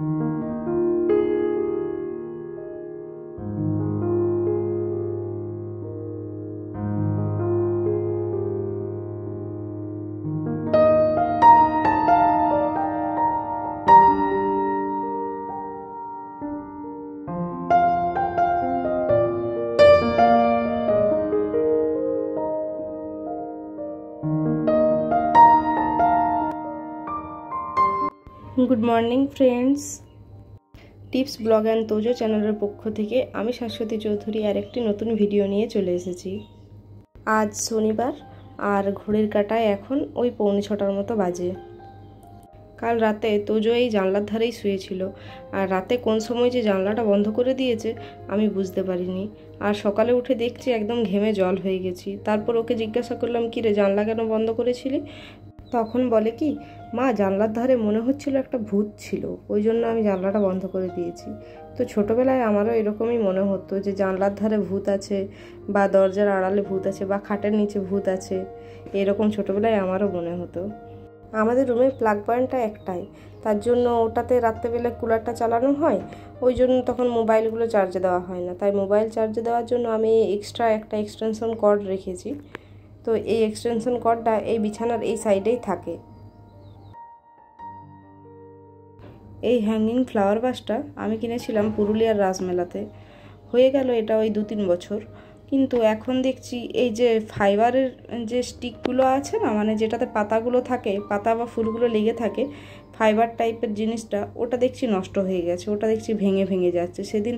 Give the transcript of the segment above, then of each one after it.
Good morning friends, tips blog and Tojo চ্যানেলের পক্ষ থেকে আমি শাশ্বতী চৌধুরী আর একটি নতুন ভিডিও নিয়ে চলে এসেছি। আজ শনিবার আর ঘড়ির কাঁটায় এখন ওই 6:45 মতো বাজে। কাল রাতে তোজো এই জানলার ধারেই শুয়েছিল, আর রাতে কোন সময় যে জানলাটা বন্ধ করে দিয়েছে আমি বুঝতে পারিনি। আর সকালে উঠে দেখছি একদম ঘেমে জল হয়ে গেছি। তারপর ওকে জিজ্ঞাসা করলাম, কি রে, জানলা কেন বন্ধ করেছিলি? তখন বলে কি, মা, জানলার ধারে মনে হচ্ছিল একটা ভূত ছিল, ওই জন্য আমি জানলাটা বন্ধ করে দিয়েছি। তো ছোটোবেলায় আমারও এরকমই মনে হতো যে জানলার ধারে ভূত আছে, বা দরজার আড়ালে ভূত আছে, বা খাটের নিচে ভূত আছে, এরকম ছোটোবেলায় আমারও মনে হতো। আমাদের রুমের প্লাগ পয়েন্টটা একটাই, তার জন্য ওটাতে রাত্রেবেলা কুলারটা চালানো হয়, ওই জন্য তখন মোবাইলগুলো চার্জে দেওয়া হয় না। তাই মোবাইল চার্জে দেওয়ার জন্য আমি এক্সট্রা একটা এক্সটেনশন কর্ড রেখেছি। তো এই এক্সটেনশন কর্ডটা এই বিছানার এই সাইডেই থাকে। এই হ্যাঙ্গিং ফ্লাওয়ার ভাসটা আমি কিনেছিলাম পুরুলিয়ার রাসমেলাতে। হয়ে গেল এটা ওই 2-3 বছর। কিন্তু এখন দেখছি এই যে ফাইবারের যে স্টিকগুলো আছে না, মানে যেটাতে পাতাগুলো থাকে, পাতা বা ফুলগুলো লেগে থাকে, ফাইবার টাইপের জিনিসটা, ওটা দেখছি নষ্ট হয়ে গেছে, ওটা দেখছি ভেঙে ভেঙে যাচ্ছে। সেদিন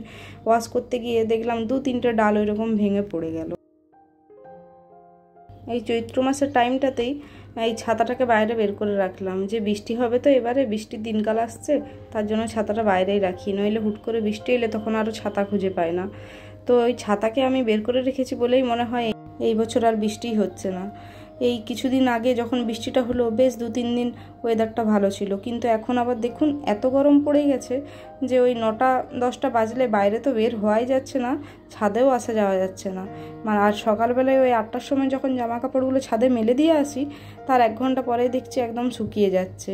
ওয়াশ করতে গিয়ে দেখলাম 2-3টে ডাল ওইরকম ভেঙে পড়ে গেল। এই চৈত্র মাসের টাইমটাতেই এই ছাতাটাকে বাইরে বের করে রাখলাম, যে বৃষ্টি হবে তো এবারে, বৃষ্টির দিনকাল আসছে, তার জন্য ছাতাটা বাইরেই রাখি, নইলে হুট করে বৃষ্টি এলে তখন আরও ছাতা খুঁজে পায় না। তো ওই ছাতাকে আমি বের করে রেখেছি বলেই মনে হয় এই বছর আর বৃষ্টিই হচ্ছে না। এই কিছুদিন আগে যখন বৃষ্টিটা হলো, বেশ 2-3 দিন ওয়েদারটা ভালো ছিল, কিন্তু এখন আবার দেখুন এত গরম পড়ে গেছে যে ওই 9টা-10টা বাজলে বাইরে তো বের হওয়াই যাচ্ছে না, ছাদেও আসা যাওয়া যাচ্ছে না। মানে আর সকালবেলায় ওই 8টার সময় যখন জামা কাপড়গুলো ছাদে মেলে দিয়ে আসি, তার 1 ঘন্টা পরেই দেখছি একদম শুকিয়ে যাচ্ছে।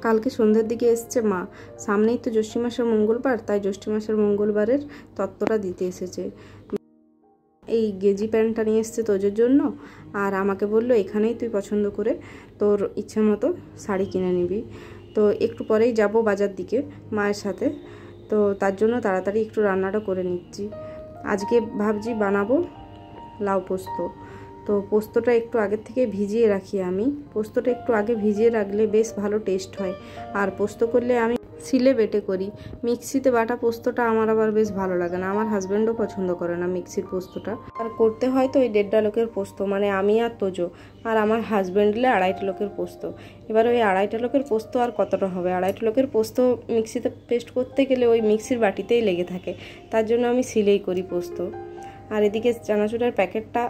কালকে সন্ধ্যের দিকে এসছে মা, সামনেই তো জ্যৈষ্ঠ মাসের মঙ্গলবার, তাই জ্যৈষ্ঠ মাসের মঙ্গলবারের তত্ত্বটা দিতে এসেছে। এই গেজি প্যান্টটা নিয়ে এসছে তোজোর জন্য, আর আমাকে বললো এখানেই তুই পছন্দ করে তোর ইচ্ছে মতো শাড়ি কিনে নিবি। তো একটু পরেই যাব বাজার দিকে মায়ের সাথে, তো তার জন্য তাড়াতাড়ি একটু রান্নাটা করে নিচ্ছি। আজকে ভাবছি বানাবো লাউ পোস্ত। তো পোস্তটা একটু আগের থেকে ভিজিয়ে রাখি আমি। পোস্তটা একটু আগে ভিজিয়ে রাখলে বেশ ভালো টেস্ট হয়। আর পোস্ত করলে আমি সিলে বেটে করি, মিক্সিতে বাটা পোস্তটা আমার আবার বেশ ভালো লাগে না, আমার হাজব্যান্ডও পছন্দ করে না মিক্সির পোস্তটা। আর করতে হয় তো ওই 1.5 লোকের পোস্ত, মানে আমি আর তোজো আর আমার হাজব্যান্ডলে 2.5 লোকের পোস্ত। এবার ওই 2.5 লোকের পোস্ত আর কতটা হবে, 2.5 লোকের পোস্ত মিক্সিতে পেস্ট করতে গেলে ওই মিক্সির বাটিতেই লেগে থাকে, তার জন্য আমি সিলেই করি পোস্ত। আর এদিকে চানাচুরের প্যাকেটটা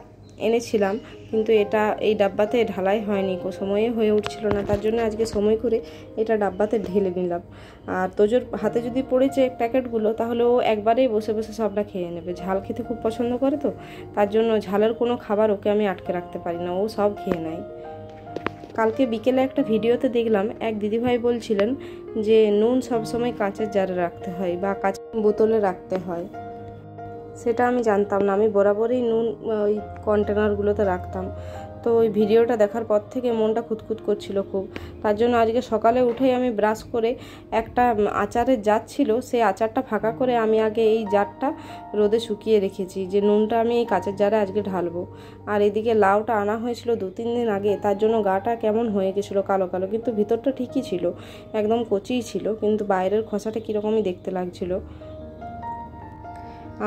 এনেছিলাম, কিন্তু এটা এই ডাব্বাতে ঢালাই হয়নি, সময়ে হয়ে উঠছিল না, তার জন্য আজকে সময় করে এটা ডাব্বাতে ঢেলে নিলাম। আর তোজোর হাতে যদি পড়েছে প্যাকেটগুলো, তাহলে ও একবারেই বসে বসে সবটা খেয়ে নেবে। ঝাল খেতে খুব পছন্দ করে, তো তার জন্য ঝালের কোনো খাবার ওকে আমি আটকে রাখতে পারি না, ও সব খেয়ে নেয়। কালকে বিকেলে একটা ভিডিওতে দেখলাম এক দিদিভাই বলছিলেন যে নুন সবসময় কাঁচের জারে রাখতে হয় বা কাঁচের বোতলে রাখতে হয়। সেটা আমি জানতাম না, আমি বরাবরই নুন ওই কন্টেনারগুলোতে রাখতাম। তো ওই ভিডিওটা দেখার পর থেকে মনটা খুঁতখুত করছিল খুব, তার জন্য আজকে সকালে উঠেই আমি ব্রাশ করে একটা আচারের জার ছিল, সেই আচারটা ফাঁকা করে আমি আগে এই জারটা রোদে শুকিয়ে রেখেছি, যে নুনটা আমি এই কাঁচের জারে আজকে ঢালবো। আর এদিকে লাউটা আনা হয়েছিল 2-3 দিন আগে, তার জন্য গাটা কেমন হয়ে গেছিলো কালো কালো, কিন্তু ভিতরটা ঠিকই ছিল, একদম কচিই ছিল, কিন্তু বাইরের খোসাটা কীরকমই দেখতে লাগছিল।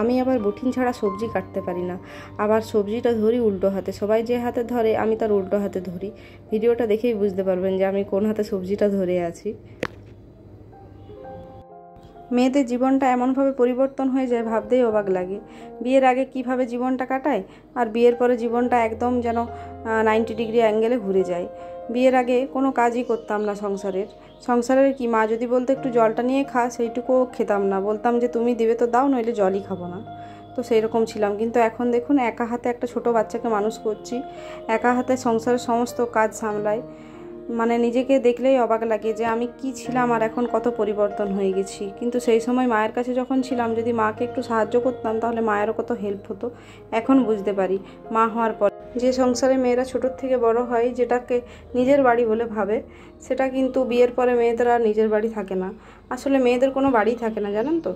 আমি আবার বটিন ছাড়া সবজি কাটতে পারি না, আবার সবজিটা ধরি উল্টো হাতে, সবাই যে হাতে ধরে আমি তার উল্টো হাতে ধরি। ভিডিওটা দেখেই বুঝতে পারবেন যে আমি কোন হাতে সবজিটা ধরে আছি। মেয়েদের জীবনটা এমনভাবে পরিবর্তন হয়ে যায়, ভাবতেই অবাক লাগে। বিয়ের আগে কিভাবে জীবনটা কাটায়, আর বিয়ের পরে জীবনটা একদম যেন 90 ডিগ্রি অ্যাঙ্গেলে ঘুরে যায়। বিয়ের আগে কোনো কাজই করতাম না সংসারের কি, মা যদি বলতো একটু জলটা নিয়ে খা, সেইটুকুও খেতাম না, বলতাম যে তুমি দিবে তো দাও, নইলে জলই খাবো না। তো সেই রকম ছিলাম। কিন্তু এখন দেখুন, একা হাতে একটা ছোট বাচ্চাকে মানুষ করছি, একা হাতে সংসারের সমস্ত কাজ সামলাই। মানে নিজেকে দেখলেই অবাক লাগে যে আমি কি ছিলাম আর এখন কত পরিবর্তন হয়ে গেছি। কিন্তু সেই সময় মায়ের কাছে যখন ছিলাম, যদি মাকে একটু সাহায্য করতাম তাহলে মায়েরও কত হেল্প হতো। এখন বুঝতে পারি মা হওয়ার পর যে সংসারে মেয়েরা ছোটোর থেকে বড় হয়, যেটাকে নিজের বাড়ি বলে ভাবে, সেটা কিন্তু বিয়ের পরে মেয়েদের আর নিজের বাড়ি থাকে না। আসলে মেয়েদের কোনো বাড়ি থাকে না, জানেন তো।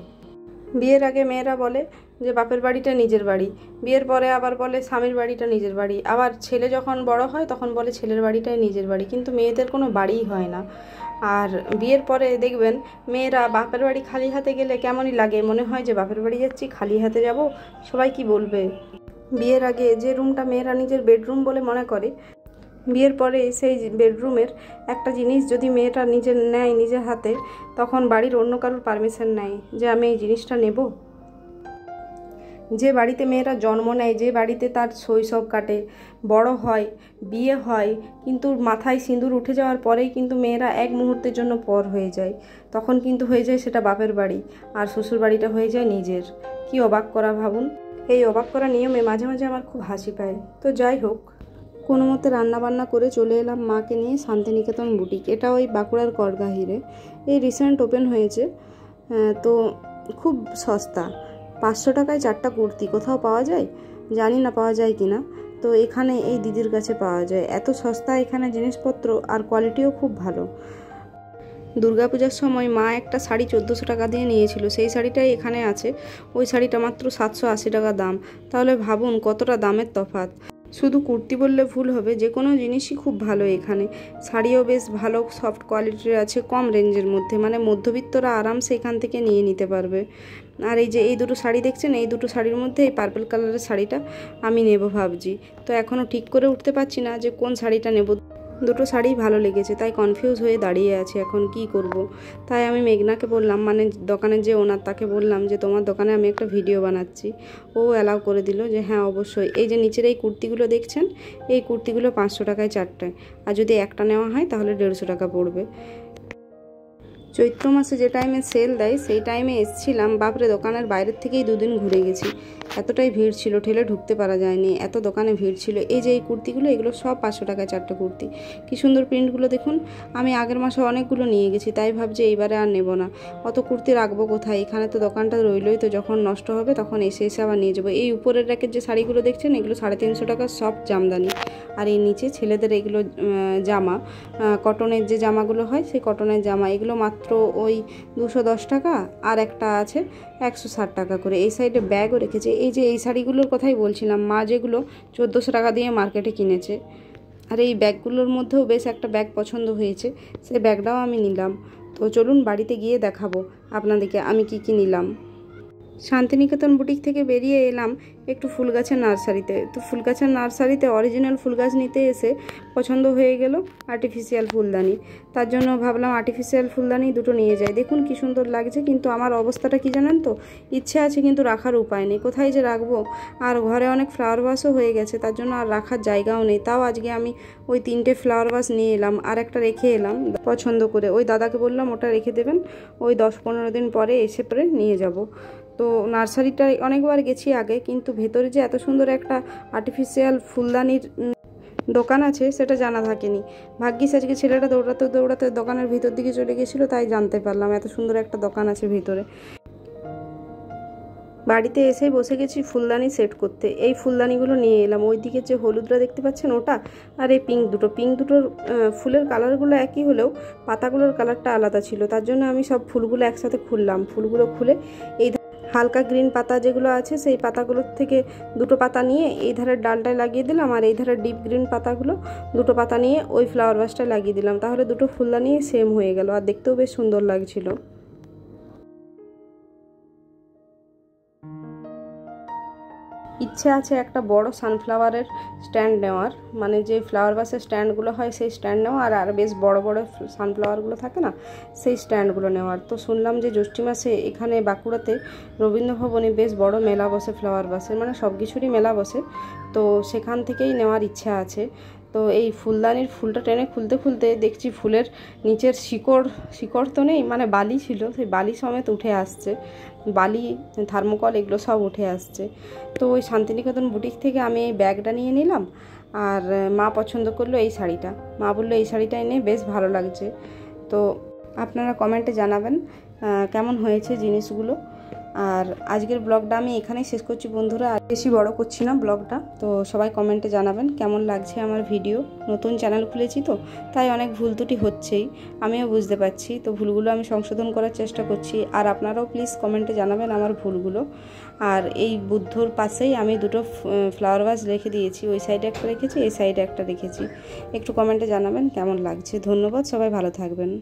বিয়ের আগে মেয়েরা বলে যে বাপের বাড়িটা নিজের বাড়ি, বিয়ের পরে আবার বলে স্বামীর বাড়িটা নিজের বাড়ি, আবার ছেলে যখন বড় হয় তখন বলে ছেলের বাড়িটাই নিজের বাড়ি। কিন্তু মেয়েদের কোনো বাড়িই হয় না। আর বিয়ের পরে দেখবেন মেয়েরা বাপের বাড়ি খালি হাতে গেলে কেমনই লাগে, মনে হয় যে বাপের বাড়ি যাচ্ছি, খালি হাতে যাব, সবাই কি বলবে। বিয়ের আগে যে রুমটা মেয়েরা নিজের বেডরুম বলে মনে করে, বিয়ের পরে সেই বেডরুমের একটা জিনিস যদি মেয়েটা নিজের নেয় নিজের হাতে, তখন বাড়ির অন্য কারোর পারমিশন নেয় যে আমি এই জিনিসটা নেব। যে বাড়িতে মেয়েরা জন্ম নেয়, যে বাড়িতে তার শৈশব কাটে, বড় হয়, বিয়ে হয়, কিন্তু মাথায় সিঁদুর উঠে যাওয়ার পরেই কিন্তু মেয়েরা এক মুহূর্তের জন্য পর হয়ে যায়, তখন কিন্তু হয়ে যায় সেটা বাপের বাড়ি, আর শ্বশুর বাড়িটা হয়ে যায় নিজের। কি অবাক করা ভাবুন। এই অবাক করা নিয়মে মাঝে মাঝে আমার খুব হাসি পায়। তো যাই হোক, কোনো মতে রান্নাবান্না করে চলে এলাম মাকে নিয়ে শান্তিনিকেতন বুটিক। এটা ওই বাঁকুড়ার করগাহিরে, এই রিসেন্ট ওপেন হয়েছে। তো খুব সস্তা, 500 টাকায় 4টা কুর্তি। কোথাও পাওয়া যায় জানি না, পাওয়া যায় কি না। তো এখানে এই দিদির কাছে পাওয়া যায়। এত সস্তা এখানে জিনিসপত্র, আর কোয়ালিটিও খুব ভালো। দুর্গাপূজার সময় মা একটা শাড়ি 1400 টাকা দিয়ে নিয়েছিল, সেই শাড়িটাই এখানে আছে। ওই শাড়িটা মাত্র 780 টাকা দাম। তাহলে ভাবুন কতটা দামের তফাৎ। শুধু কুর্তি বললে ভুল হবে, যে কোনো জিনিসই খুব ভালো এখানে। শাড়িও বেশ ভালো সফট কোয়ালিটির আছে, কম রেঞ্জের মধ্যে, মানে মধ্যবিত্তরা আরামসে এখান থেকে নিয়ে নিতে পারবে। আর এই যে এই দুটো শাড়ি দেখছেন, এই দুটো শাড়ির মধ্যে এই পার্পল কালারের শাড়িটা আমি নেব ভাবছি। তো এখনও ঠিক করে উঠতে পারছি না যে কোন শাড়িটা নেব। দুটো শাড়ি ভালো লেগেছে, তাই কনফিউজ হয়ে দাঁড়িয়ে আছে এখন কি করব। তাই আমি মেঘনাকে বললাম, মানে দোকানের যে ওনার, তাকে বললাম যে তোমার দোকানে আমি একটা ভিডিও বানাচ্ছি। ও অ্যালাউ করে দিল যে হ্যাঁ অবশ্যই। এই যে নিচের এই কুর্তিগুলো দেখছেন, এই কুর্তিগুলো 500 টাকায় 4টায়, আর যদি একটা নেওয়া হয় তাহলে 150 টাকা পড়বে। চৈত্র মাসে যে টাইমে সেল দেয় সেই টাইমে এসেছিলাম, বাপরে দোকানের বাইরের থেকেই 2 দিন ঘুরে গেছি। এতটাই ভিড় ছিল, ঠেলে ঢুকতে পারা যায়নি, এত দোকানে ভিড় ছিল। এই যে এই কুর্তিগুলো, এগুলো সব 500 টাকায় 4টা কুর্তি। কি সুন্দর প্রিন্টগুলো দেখুন। আমি আগের মাসে অনেকগুলো নিয়ে গেছি, তাই ভাবছি এইবারে আর নেব না। অত কুর্তি রাখবো কোথায়, এখানে তো দোকানটা রইলই, তো যখন নষ্ট হবে তখন এসে আবার নিয়ে যাবো। এই উপরের র্যাকের যে শাড়িগুলো দেখছেন, এগুলো 350 টাকা সব জামদানি। আর এই নিচে ছেলেদের এগুলো জামা, কটনের যে জামাগুলো হয় সেই কটনের জামা, এগুলো মাত্র ওই 210 টাকা। আর একটা আছে 160 টাকা করে। এই সাইডে ব্যাগও রেখেছে। এই যে এই শাড়িগুলোর কথাই বলছিলাম, মা যেগুলো 1400 টাকা দিয়ে মার্কেটে কিনেছে। আর এই ব্যাগগুলোর মধ্যেও বেশ একটা ব্যাগ পছন্দ হয়েছে, সেই ব্যাগটাও আমি নিলাম। তো চলুন বাড়িতে গিয়ে দেখাবো আপনাদেরকে আমি কি কি নিলাম। শান্তিনিকেতন বুটিক থেকে বেরিয়ে এলাম একটু ফুলগাছের নার্সারিতে। তো ফুলগাছের নার্সারিতে অরিজিনাল ফুল গাছ নিতে এসে পছন্দ হয়ে গেল আর্টিফিশিয়াল ফুলদানি। তার জন্য ভাবলাম আর্টিফিশিয়াল ফুলদানি দুটো নিয়ে যাই। দেখুন কি সুন্দর লাগছে, কিন্তু আমার অবস্থাটা কি জানেন তো, ইচ্ছে আছে কিন্তু রাখার উপায় নেই, কোথায় যে রাখবো। আর ঘরে অনেক ফ্লাওয়ার ভাসও হয়ে গেছে, তার জন্য আর রাখার জায়গাও নেই। তাও আজকে আমি ওই 3টে ফ্লাওয়ার ভাস নিয়ে এলাম, আর একটা রেখে এলাম পছন্দ করে। ওই দাদাকে বললাম ওটা রেখে দেবেন, ওই 10-15 দিন পরে এসে পরে নিয়ে যাব। তো নার্সারিটা অনেকবার গেছি আগে, কিন্তু ভেতরে যে এত সুন্দর একটা আর্টিফিশিয়াল ফুলদানির দোকান আছে সেটা জানা থাকেনি। ভাগ্যিস আজকে ছেলেটা দৌড়াতে দৌড়াতে দোকানের ভিতর দিকে চলে গেছিলো, তাই জানতে পারলাম এত সুন্দর একটা দোকান আছে ভিতরে। বাড়িতে এসেই বসে গেছি ফুলদানি সেট করতে। এই ফুলদানিগুলো নিয়ে এলাম। ওইদিকে যে হলুদরা দেখতে পাচ্ছেন ওটা, আর এই পিঙ্ক দুটোর ফুলের কালারগুলো একই হলেও পাতাগুলোর কালারটা আলাদা ছিল। তার জন্য আমি সব ফুলগুলো একসাথে খুললাম। ফুলগুলো খুলে এই হালকা গ্রিন পাতা যেগুলো আছে সেই পাতাগুলোর থেকে 2টো পাতা নিয়ে এই ধারের ডালটায় লাগিয়ে দিলাম, আর এই ধারের ডিপ গ্রিন পাতাগুলো 2টো পাতা নিয়ে ওই ফ্লাওয়ার ভাসটায় লাগিয়ে দিলাম। তাহলে দুটো ফুলদানি সেম হয়ে গেল, আর দেখতেও বেশ সুন্দর লাগছিল। ইচ্ছে আছে একটা বড় সানফ্লাওয়ারের স্ট্যান্ড নেওয়ার, মানে যে ফ্লাওয়ার ভাসের স্ট্যান্ডগুলো হয় সেই স্ট্যান্ড নেওয়ার, আর বেশ বড় বড় সানফ্লাওয়ারগুলো থাকে না সেই স্ট্যান্ডগুলো নেওয়ার। তো শুনলাম যে জ্যৈষ্ঠী মাসে এখানে বাঁকুড়াতে রবীন্দ্রভবনে বেশ বড় মেলা বসে ফ্লাওয়ার ভাসের, মানে সব কিছুরই মেলা বসে। তো সেখান থেকেই নেওয়ার ইচ্ছা আছে। তো এই ফুলদানির ফুলটা টেনে খুলতে খুলতে দেখছি ফুলের নিচের শিকড় তো নেই, মানে বালি ছিল, সেই বালি সমেত উঠে আসছে। বালি, থার্মোকল এগুলো সব উঠে আসছে। তো ওই শান্তিনিকেতন বুটিক থেকে আমি এই ব্যাগটা নিয়ে নিলাম, আর মা পছন্দ করলো এই শাড়িটা, মা বললো এই শাড়িটাই নে, বেশ ভালো লাগছে। তো আপনারা কমেন্টে জানাবেন কেমন হয়েছে জিনিসগুলো। আর আজকের ব্লগটা আমি এখানেই শেষ করছি বন্ধুরা, আর বেশি বড় করছি না ব্লগটা। তো সবাই কমেন্টে জানাবেন কেমন লাগছে আমার ভিডিও। নতুন চ্যানেল খুলেছি তো, তাই অনেক ভুল ত্রুটি হচ্ছেই, আমিও বুঝতে পারছি। তো ভুলগুলো আমি সংশোধন করার চেষ্টা করছি, আর আপনারাও প্লিজ কমেন্টে জানাবেন আমার ভুলগুলো। আর এই বুদ্ধর পাশেই আমি দুটো ফ্লাওয়ার ভাস রেখে দিয়েছি, ওই সাইডে একটা রেখেছি, এই সাইডে একটা রেখেছি। একটু কমেন্টে জানাবেন কেমন লাগছে। ধন্যবাদ, সবাই ভালো থাকবেন।